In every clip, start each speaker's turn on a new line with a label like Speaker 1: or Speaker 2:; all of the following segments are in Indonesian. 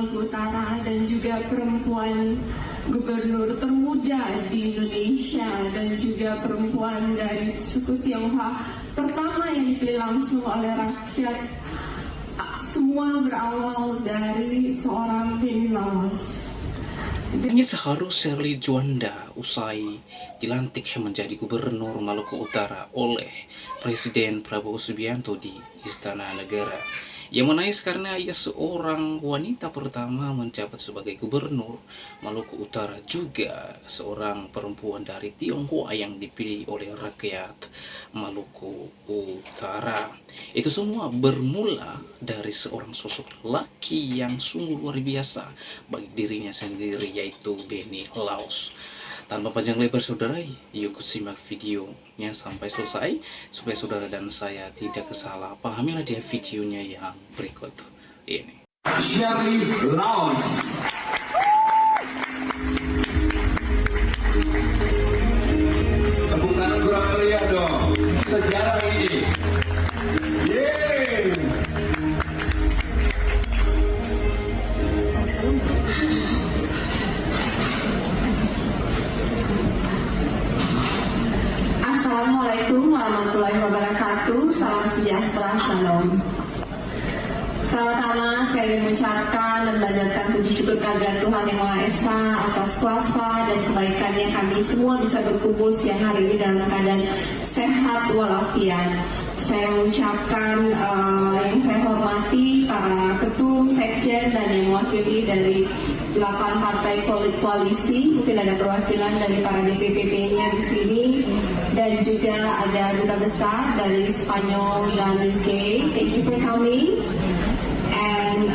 Speaker 1: Maluku Utara dan juga perempuan gubernur termuda di Indonesia dan juga perempuan dari suku Tionghoa pertama yang dipilih langsung oleh rakyat. Semua berawal dari seorang Benny Lawos.
Speaker 2: Hanya seharu Shirley Juanda usai dilantik menjadi gubernur Maluku Utara oleh Presiden Prabowo Subianto di Istana Negara. Yang menangis karena ia seorang wanita pertama menjabat sebagai gubernur Maluku Utara, juga seorang perempuan dari Tionghoa yang dipilih oleh rakyat Maluku Utara. Itu semua bermula dari seorang sosok laki yang sungguh luar biasa bagi dirinya sendiri, yaitu Benny Lawos. Tanpa panjang lebar saudara, yuk simak videonya sampai selesai supaya saudara dan saya tidak kesalah pahamilah dia videonya yang berikut ini.
Speaker 3: Shirley Lawos. Tepuk tangan kurang meriah dong. Sejarah ini. Yeay.
Speaker 1: Assalamualaikum warahmatullahi wabarakatuh. Salam sejahtera, shalom. Pertama-tama saya ingin mengucapkan dan mengajarkan puji syukur kehadirat Tuhan Yang Maha Esa atas kuasa dan kebaikannya kami semua bisa berkumpul siang hari ini dalam keadaan sehat walafiat. Saya mengucapkan yang saya hormati para ketum, sekjen, dan yang mewakili dari 8 partai koalisi. Mungkin ada perwakilan dari para DPP-nya di sini, dan juga ada duta besar dari Spanyol dan UK. Thank you for coming. And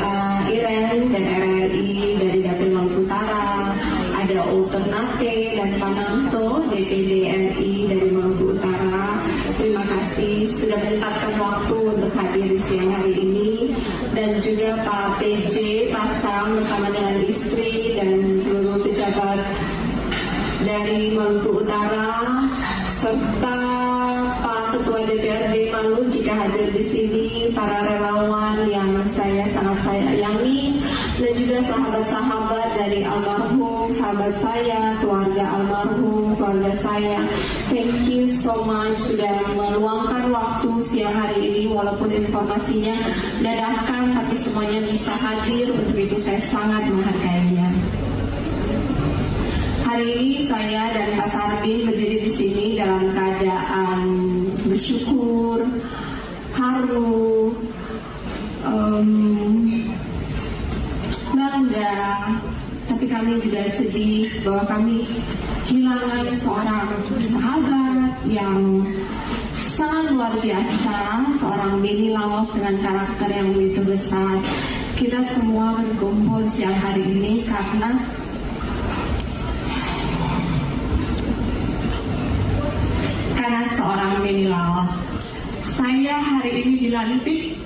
Speaker 1: Iren dan RRI dari Dapil Maluku Utara, ada Alternate dan Pananto DPD RI dari Maluku Utara. Terima kasih sudah menyempatkan waktu untuk hadir di siang hari ini, dan juga Pak PJ Pasang bersama dengan istri dan seluruh pejabat dari Maluku Utara, serta Pak Ketua DPRD Malu jika hadir di sini, para relawan yang saya sangat sayangi, dan juga sahabat-sahabat dari almarhum, sahabat saya, keluarga almarhum, keluarga saya. Thank you so much sudah meluangkan waktu siang hari ini, walaupun informasinya dadakan, tapi semuanya bisa hadir. Untuk itu saya sangat menghargainya. Hari ini saya dan Pak Sarbin berdiri di sini dalam keadaan bersyukur, haru, bangga, tapi kami juga sedih bahwa kami kehilangan seorang sahabat yang sangat luar biasa, seorang Benny Lawos dengan karakter yang begitu besar. Kita semua berkumpul siang hari ini karena seorang Benny Lawos. Saya hari ini dilantik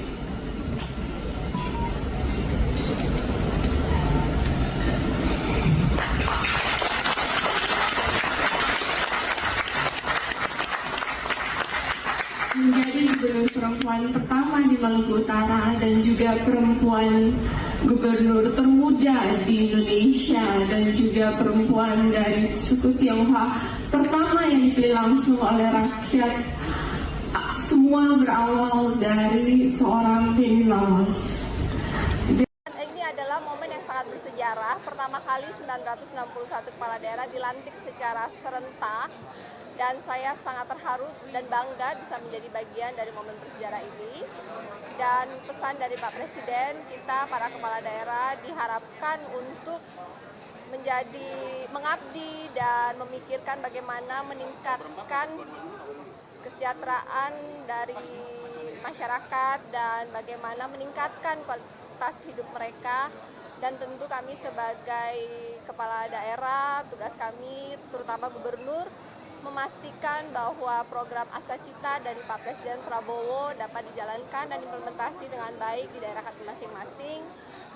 Speaker 1: menjadi gubernur perempuan pertama di Maluku Utara dan juga perempuan gubernur termuda di Indonesia dan juga perempuan dari suku Tionghoa pertama yang dipilih langsung oleh rakyat. Semua berawal dari seorang Benny Lawos.
Speaker 4: Ini adalah momen yang sangat bersejarah. Pertama kali 961 kepala daerah dilantik secara serentak, dan saya sangat terharu dan bangga bisa menjadi bagian dari momen bersejarah ini. Dan pesan dari Pak Presiden, kita para kepala daerah diharapkan untuk mengabdi dan memikirkan bagaimana meningkatkan kesejahteraan dari masyarakat dan bagaimana meningkatkan kualitas hidup mereka. Dan tentu kami sebagai kepala daerah, tugas kami terutama gubernur memastikan bahwa program Astacita dari Pak Presiden Prabowo dapat dijalankan dan implementasi dengan baik di daerah kami masing-masing.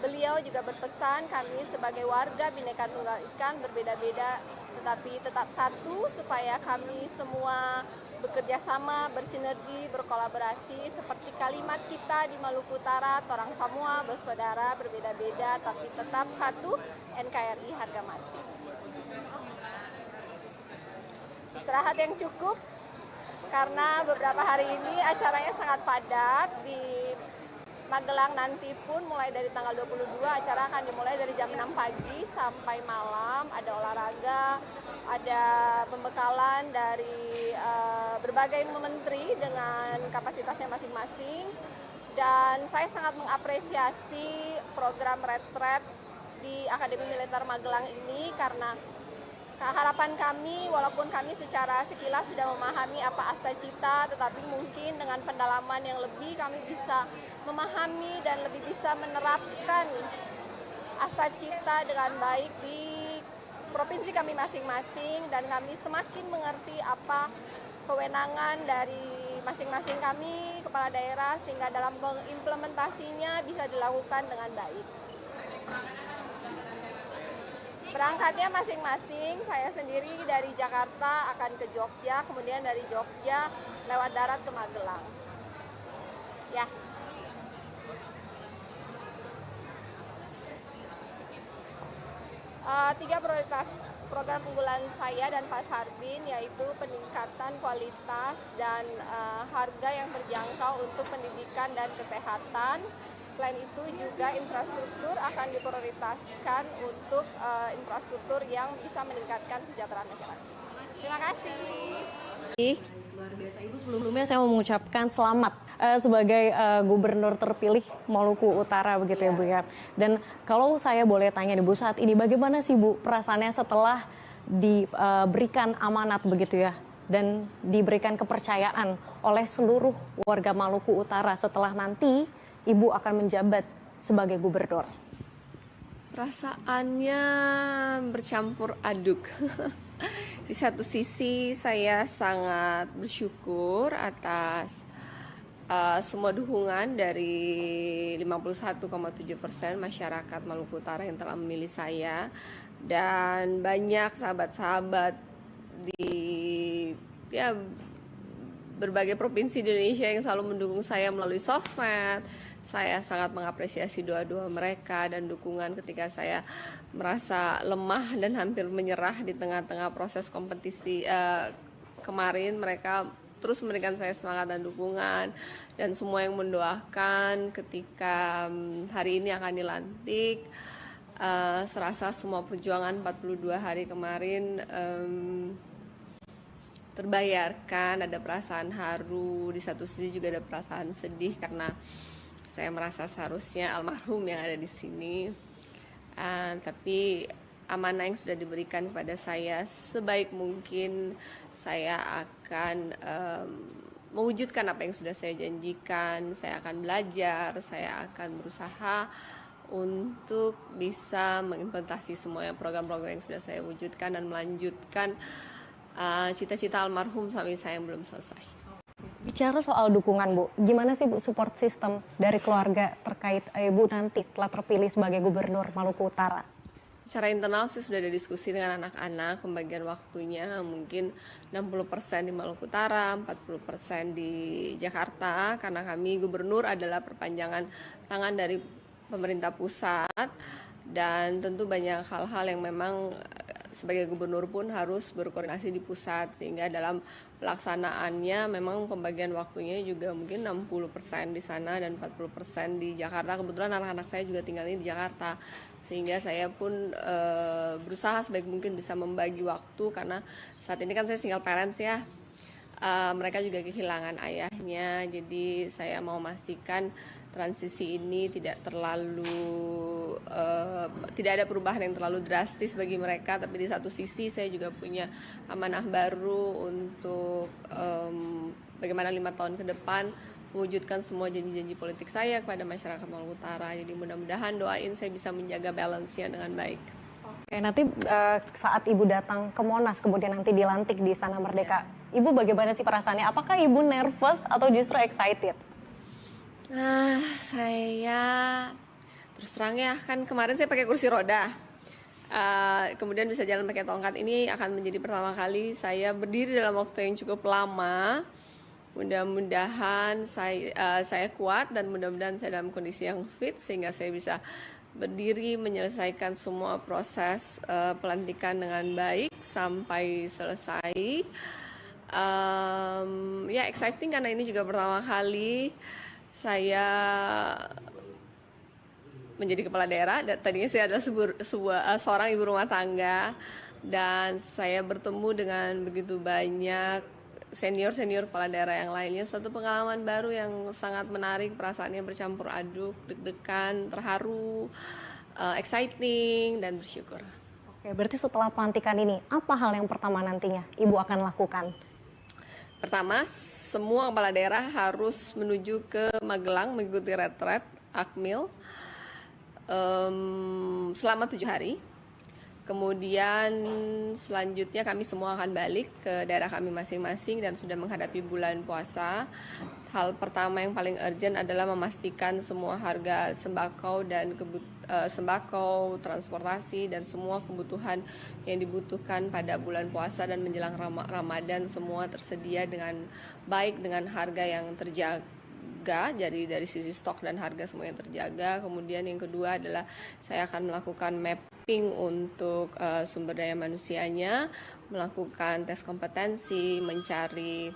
Speaker 4: Beliau juga berpesan kami sebagai warga Bhinneka Tunggal Ika berbeda-beda tetapi tetap satu supaya kami semua bekerja sama, bersinergi, berkolaborasi seperti kalimat kita di Maluku Utara, torang semua bersaudara, berbeda-beda tapi tetap satu, NKRI harga mati. Istirahat yang cukup karena beberapa hari ini acaranya sangat padat. Di Magelang nanti pun mulai dari tanggal 22 acara akan dimulai dari jam 6 pagi sampai malam. Ada olahraga, ada pembekalan dari berbagai menteri dengan kapasitasnya masing-masing. Dan saya sangat mengapresiasi program retret di Akademi Militer Magelang ini karena harapan kami, walaupun kami secara sekilas sudah memahami apa asta cita, tetapi mungkin dengan pendalaman yang lebih kami bisa memahami dan lebih bisa menerapkan asta cita dengan baik di provinsi kami masing-masing, dan kami semakin mengerti apa kewenangan dari masing-masing kami, kepala daerah, sehingga dalam mengimplementasinya bisa dilakukan dengan baik. Berangkatnya masing-masing, saya sendiri dari Jakarta akan ke Jogja, kemudian dari Jogja lewat darat ke Magelang. Ya. Tiga prioritas program unggulan saya dan Pak Sarbin, yaitu peningkatan kualitas dan harga yang terjangkau untuk pendidikan dan kesehatan. Selain itu juga infrastruktur akan diprioritaskan untuk infrastruktur yang bisa meningkatkan kesejahteraan masyarakat. Terima kasih.
Speaker 5: Luar biasa Ibu, sebelumnya saya mau mengucapkan selamat sebagai gubernur terpilih Maluku Utara begitu ya Bu ya. Dan kalau saya boleh tanya nih Bu, saat ini bagaimana sih Bu perasaannya setelah diberikan amanat begitu ya dan diberikan kepercayaan oleh seluruh warga Maluku Utara setelah nanti Ibu akan menjabat sebagai gubernur?
Speaker 6: Perasaannya bercampur aduk. Di satu sisi saya sangat bersyukur atas semua dukungan dari 51,7% masyarakat Maluku Utara yang telah memilih saya, dan banyak sahabat-sahabat di berbagai provinsi di Indonesia yang selalu mendukung saya melalui sosmed. Saya sangat mengapresiasi doa-doa mereka dan dukungan ketika saya merasa lemah dan hampir menyerah di tengah-tengah proses kompetisi kemarin. Mereka terus memberikan saya semangat dan dukungan, dan semua yang mendoakan ketika hari ini akan dilantik. Serasa semua perjuangan 42 hari kemarin terbayarkan. Ada perasaan haru, di satu sisi juga ada perasaan sedih karena saya merasa seharusnya almarhum yang ada di sini. Tapi amanah yang sudah diberikan kepada saya, sebaik mungkin saya akan mewujudkan apa yang sudah saya janjikan. Saya akan belajar, saya akan berusaha untuk bisa mengimplementasi semua program-program yang sudah saya wujudkan dan melanjutkan cita-cita almarhum suami saya yang belum selesai.
Speaker 5: Bicara soal dukungan Bu, gimana sih Bu support system dari keluarga terkait Ibu nanti setelah terpilih sebagai gubernur Maluku Utara?
Speaker 6: Secara internal sih sudah ada diskusi dengan anak-anak, pembagian waktunya mungkin 60% di Maluku Utara, 40% di Jakarta, karena kami gubernur adalah perpanjangan tangan dari pemerintah pusat, dan tentu banyak hal-hal yang memang sebagai gubernur pun harus berkoordinasi di pusat, sehingga dalam pelaksanaannya memang pembagian waktunya juga mungkin 60% di sana dan 40% di Jakarta. Kebetulan anak-anak saya juga tinggalnya di Jakarta, sehingga saya pun berusaha sebaik mungkin bisa membagi waktu, karena saat ini kan saya single parents ya. Mereka juga kehilangan ayahnya, jadi saya mau memastikan transisi ini tidak ada perubahan yang terlalu drastis bagi mereka. Tapi di satu sisi saya juga punya amanah baru untuk bagaimana 5 tahun ke depan mewujudkan semua janji-janji politik saya kepada masyarakat Maluku Utara. Jadi mudah-mudahan doain saya bisa menjaga balance-nya dengan baik.
Speaker 5: Oke, nanti saat Ibu datang ke Monas kemudian nanti dilantik di Istana Merdeka, Ibu bagaimana sih perasaannya? Apakah Ibu nervous atau justru excited?
Speaker 6: Saya terus terang ya, kan kemarin saya pakai kursi roda. kemudian bisa jalan pakai tongkat. Ini akan menjadi pertama kali saya berdiri dalam waktu yang cukup lama. Mudah-mudahan saya kuat dan mudah-mudahan saya dalam kondisi yang fit sehingga saya bisa berdiri menyelesaikan semua proses pelantikan dengan baik sampai selesai. Ya exciting karena ini juga pertama kali saya menjadi kepala daerah. Tadinya saya adalah seorang ibu rumah tangga dan saya bertemu dengan begitu banyak senior kepala daerah yang lainnya. Suatu pengalaman baru yang sangat menarik, perasaannya bercampur aduk, deg-degan, terharu, exciting, dan bersyukur.
Speaker 5: Oke, berarti setelah pelantikan ini, apa hal yang pertama nantinya Ibu akan lakukan?
Speaker 6: Pertama, semua kepala daerah harus menuju ke Magelang mengikuti retret Akmil selama 7 hari. Kemudian selanjutnya kami semua akan balik ke daerah kami masing-masing dan sudah menghadapi bulan puasa. Hal pertama yang paling urgent adalah memastikan semua harga sembako dan sembako, transportasi dan semua kebutuhan yang dibutuhkan pada bulan puasa dan menjelang Ramadan semua tersedia dengan baik dengan harga yang terjaga. Jadi dari sisi stok dan harga semuanya terjaga. Kemudian yang kedua adalah saya akan melakukan mapping untuk sumber daya manusianya, melakukan tes kompetensi, mencari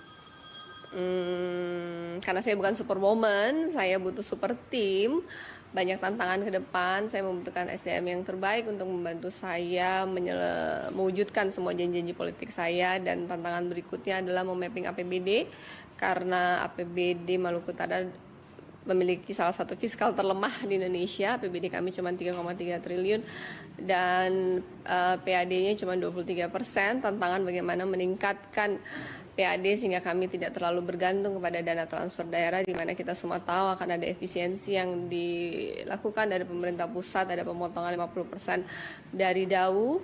Speaker 6: karena saya bukan superwoman, saya butuh super team. Banyak tantangan ke depan, saya membutuhkan SDM yang terbaik untuk membantu saya mewujudkan semua janji-janji politik saya. Dan tantangan berikutnya adalah memapping APBD, karena APBD Maluku Utara memiliki salah satu fiskal terlemah di Indonesia. APBD kami cuma 3,3 triliun dan PAD-nya cuma 23%. Tantangan bagaimana meningkatkan PAD sehingga kami tidak terlalu bergantung kepada dana transfer daerah, di mana kita semua tahu akan ada efisiensi yang dilakukan dari pemerintah pusat, ada pemotongan 50% dari DAU.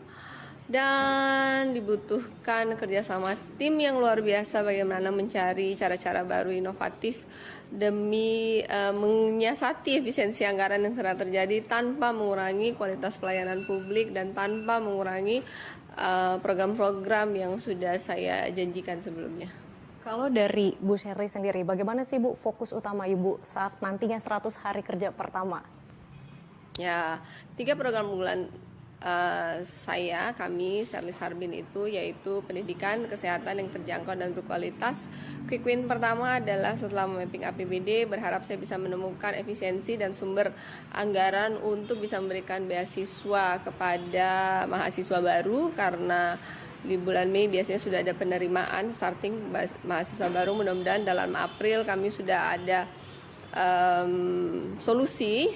Speaker 6: Dan dibutuhkan kerjasama tim yang luar biasa bagaimana mencari cara-cara baru inovatif demi menyiasati efisiensi anggaran yang sedang terjadi tanpa mengurangi kualitas pelayanan publik dan tanpa mengurangi program-program yang sudah saya janjikan sebelumnya.
Speaker 5: Kalau dari Bu Sherly sendiri, bagaimana sih Bu fokus utama Ibu saat nantinya 100 hari kerja pertama?
Speaker 6: Ya, 3 program unggulan kami Sherly Sarbin itu yaitu pendidikan, kesehatan yang terjangkau dan berkualitas. Quick win pertama adalah setelah memapping APBD, berharap saya bisa menemukan efisiensi dan sumber anggaran untuk bisa memberikan beasiswa kepada mahasiswa baru, karena di bulan Mei biasanya sudah ada penerimaan starting mahasiswa baru. Mudah-mudahan dalam April kami sudah ada solusi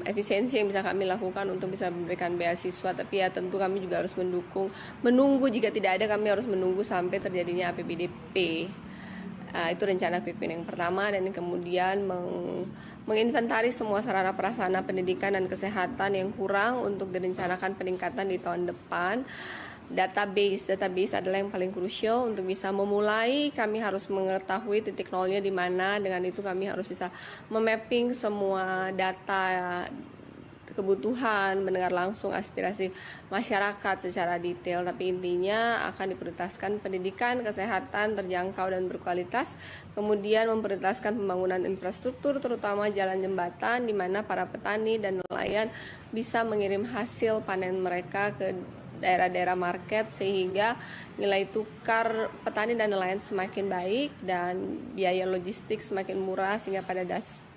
Speaker 6: efisiensi yang bisa kami lakukan untuk bisa memberikan beasiswa. Tapi ya tentu kami juga harus menunggu jika tidak ada, kami harus menunggu sampai terjadinya APBDP. Itu rencana quick win yang pertama. Dan kemudian menginventaris semua sarana prasarana pendidikan dan kesehatan yang kurang untuk direncanakan peningkatan di tahun depan. Database adalah yang paling krusial untuk bisa memulai. Kami harus mengetahui titik nolnya di mana. Dengan itu kami harus bisa memapping semua data kebutuhan, mendengar langsung aspirasi masyarakat secara detail. Tapi intinya akan diprioritaskan pendidikan, kesehatan terjangkau dan berkualitas. Kemudian memprioritaskan pembangunan infrastruktur, terutama jalan jembatan, di mana para petani dan nelayan bisa mengirim hasil panen mereka ke daerah-daerah market sehingga nilai tukar petani dan nelayan semakin baik dan biaya logistik semakin murah, sehingga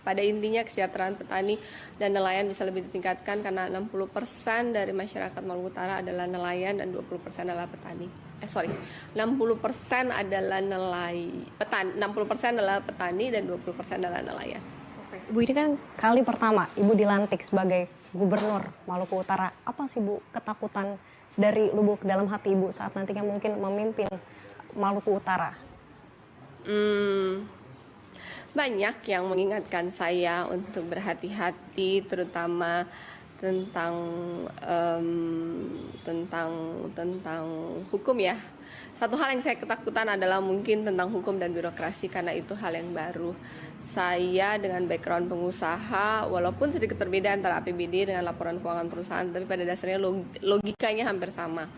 Speaker 6: pada intinya kesejahteraan petani dan nelayan bisa lebih ditingkatkan karena 60% dari masyarakat Maluku Utara adalah nelayan dan 20% adalah petani. 60% adalah petani, 60% adalah petani dan 20% adalah nelayan.
Speaker 5: Ibu, ini kan kali pertama Ibu dilantik sebagai Gubernur Maluku Utara. Apa sih Bu ketakutan dari lubuk dalam hati Ibu saat nantinya mungkin memimpin Maluku Utara?
Speaker 6: Banyak yang mengingatkan saya untuk berhati-hati, terutama tentang tentang hukum ya. Satu hal yang saya ketakutan adalah mungkin tentang hukum dan birokrasi, karena itu hal yang baru. Saya dengan background pengusaha, walaupun sedikit berbeda antara APBD dengan laporan keuangan perusahaan, tapi pada dasarnya logikanya hampir sama.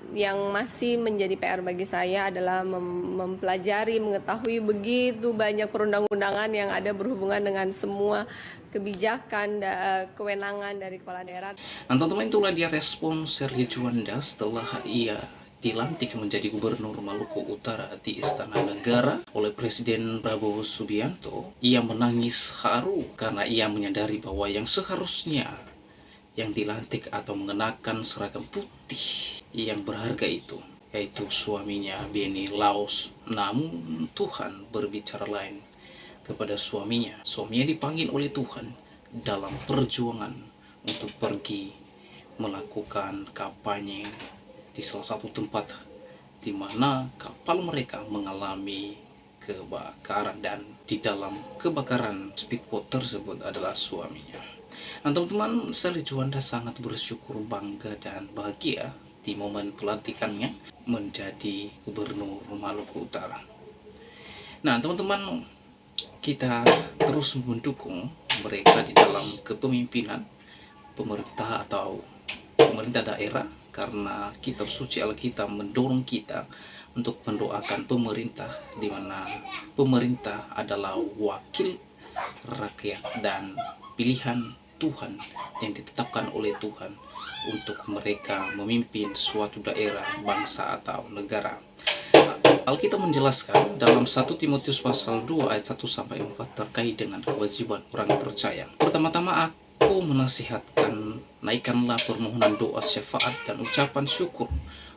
Speaker 6: Yang masih menjadi PR bagi saya adalah mempelajari, mengetahui begitu banyak perundang-undangan yang ada berhubungan dengan semua kebijakan, kewenangan dari kepala daerah.
Speaker 2: Nah, teman-teman, itulah dia respon Sherly Juanda setelah ia dilantik menjadi Gubernur Maluku Utara di Istana Negara oleh Presiden Prabowo Subianto. Ia menangis haru karena ia menyadari bahwa yang seharusnya yang dilantik atau mengenakan seragam putih yang berharga itu, yaitu suaminya Benny Laos. Namun Tuhan berbicara lain kepada suaminya. Suaminya dipanggil oleh Tuhan dalam perjuangan untuk pergi melakukan kampanye di salah satu tempat di mana kapal mereka mengalami kebakaran, dan di dalam kebakaran speedboat tersebut adalah suaminya. Nah, teman-teman, Sherly Juanda sangat bersyukur, bangga, dan bahagia di momen pelantikannya menjadi Gubernur Maluku Utara. Nah, teman-teman, kita terus mendukung mereka di dalam kepemimpinan pemerintah atau pemerintah daerah, karena kitab suci Alkitab mendorong kita untuk mendoakan pemerintah, di mana pemerintah adalah wakil rakyat dan pilihan Tuhan yang ditetapkan oleh Tuhan untuk mereka memimpin suatu daerah, bangsa, atau negara. Alkitab menjelaskan dalam 1 Timotius pasal 2 ayat 1-4 terkait dengan kewajiban orang percaya. Pertama-tama aku menasihatkan, naikkanlah permohonan doa, syafaat, dan ucapan syukur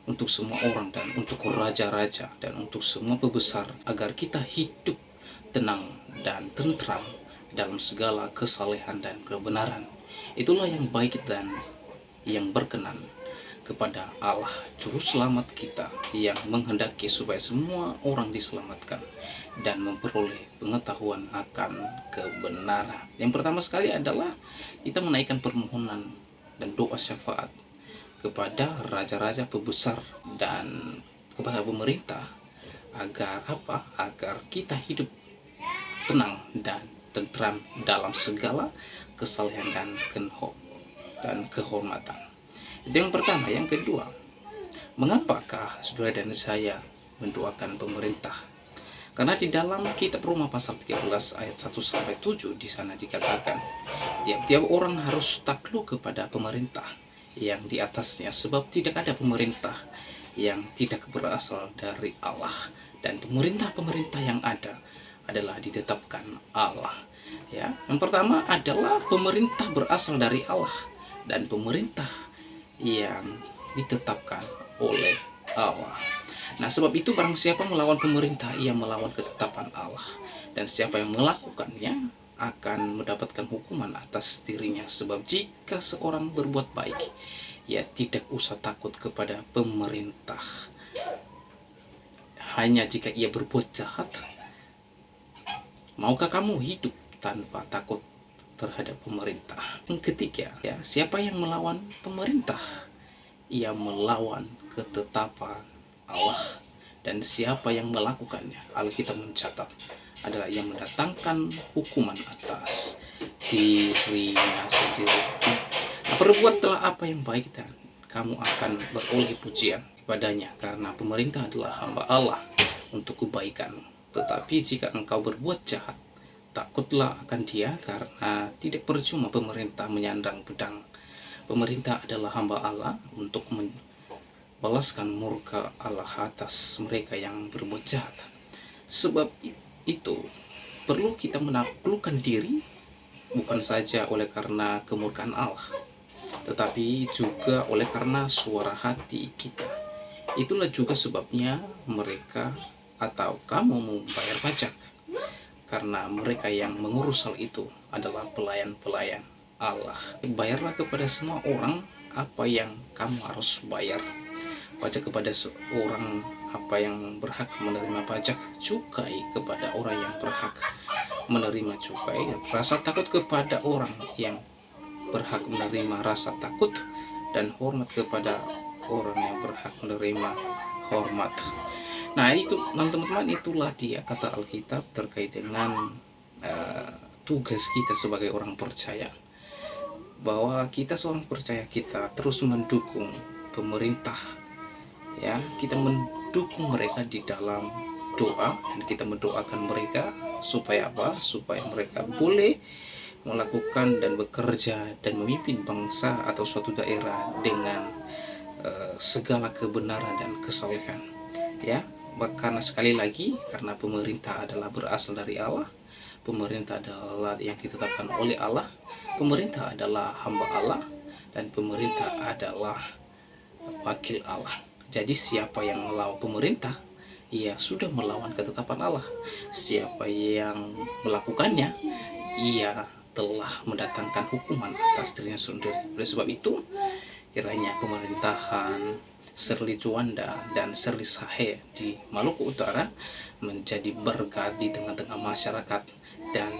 Speaker 2: untuk semua orang dan untuk raja-raja dan untuk semua pembesar, agar kita hidup tenang dan tentram dalam segala kesalehan dan kebenaran. Itulah yang baik dan yang berkenan kepada Allah Juru Selamat kita, yang menghendaki supaya semua orang diselamatkan dan memperoleh pengetahuan akan kebenaran. Yang pertama sekali adalah kita menaikkan permohonan dan doa syafaat kepada raja-raja, pembesar, dan kepada pemerintah, agar apa? Agar kita hidup tenang dan tentram dalam segala kesalehan dan kehormatan. Itu yang pertama. Yang kedua, mengapakah saudara dan saya mendoakan pemerintah? Karena di dalam kitab Roma pasal 13 ayat 1-7 di sana dikatakan, tiap-tiap orang harus takluk kepada pemerintah yang di atasnya, sebab tidak ada pemerintah yang tidak berasal dari Allah, dan pemerintah-pemerintah yang ada adalah ditetapkan Allah. Ya, yang pertama adalah pemerintah berasal dari Allah dan pemerintah yang ditetapkan oleh Allah. Nah, sebab itu barang siapa melawan pemerintah, ia melawan ketetapan Allah, dan siapa yang melakukannya akan mendapatkan hukuman atas dirinya. Sebab jika seorang berbuat baik, ia tidak usah takut kepada pemerintah. Hanya jika ia berbuat jahat, maukah kamu hidup tanpa takut terhadap pemerintah? Yang ketiga, ya, siapa yang melawan pemerintah, ia melawan ketetapan Allah, dan siapa yang melakukannya, Alkitab mencatat, adalah yang mendatangkan hukuman atas dirinya sendiri. Nah, perbuatlah apa yang baik dan kamu akan beroleh pujian kepadanya, karena pemerintah adalah hamba Allah untuk kebaikan. Tetapi jika engkau berbuat jahat, takutlah akan dia, karena tidak percuma pemerintah menyandang pedang. Pemerintah adalah hamba Allah untuk membalaskan murka Allah atas mereka yang berbuat jahat. Sebab itu perlu kita menaklukkan diri, bukan saja oleh karena kemurkaan Allah, tetapi juga oleh karena suara hati kita. Itulah juga sebabnya mereka atau kamu membayar pajak, karena mereka yang mengurus hal itu adalah pelayan-pelayan Allah. Bayarlah kepada semua orang apa yang kamu harus bayar. Pajak kepada seorang apa yang berhak menerima pajak cukai kepada orang yang berhak menerima cukai, rasa takut kepada orang yang berhak menerima rasa takut, dan hormat kepada orang yang berhak menerima hormat. Nah itu teman-teman, itulah dia kata Alkitab terkait dengan tugas kita sebagai orang percaya, bahwa kita seorang percaya, kita terus mendukung pemerintah, ya, kita mendukung mereka di dalam doa, dan kita mendoakan mereka supaya apa? Supaya mereka boleh melakukan dan bekerja dan memimpin bangsa atau suatu daerah dengan segala kebenaran dan kesalehan, ya. Karena sekali lagi, karena pemerintah adalah berasal dari Allah, pemerintah adalah yang ditetapkan oleh Allah, pemerintah adalah hamba Allah, dan pemerintah adalah wakil Allah. Jadi siapa yang melawan pemerintah, ia sudah melawan ketetapan Allah. Siapa yang melakukannya, ia telah mendatangkan hukuman atas dirinya sendiri. Oleh sebab itu, kiranya pemerintahan Shirley Juanda dan Shirley Sahe di Maluku Utara menjadi berkat di tengah-tengah masyarakat dan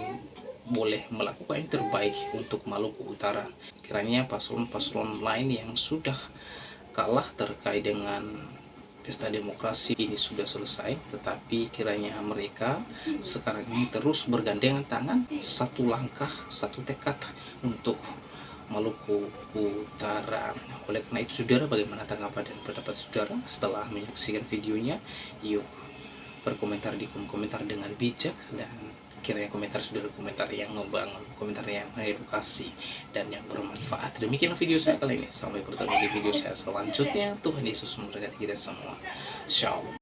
Speaker 2: boleh melakukan yang terbaik untuk Maluku Utara. Kiranya paslon-paslon lain yang sudah kalah terkait dengan pesta demokrasi ini sudah selesai, tetapi kiranya mereka sekarang ini terus bergandengan tangan, satu langkah, satu tekad untuk Maluku Utara. Oleh karena itu, saudara, bagaimana tanggapan dan pendapat saudara setelah menyaksikan videonya? Yuk berkomentar di kolom komentar dengan bijak, dan kiranya komentar saudara komentar yang membangun, komentar yang mengedukasi dan yang bermanfaat. Demikianlah video saya kali ini. Sampai bertemu di video saya selanjutnya. Tuhan Yesus memberkati kita semua. Shalom.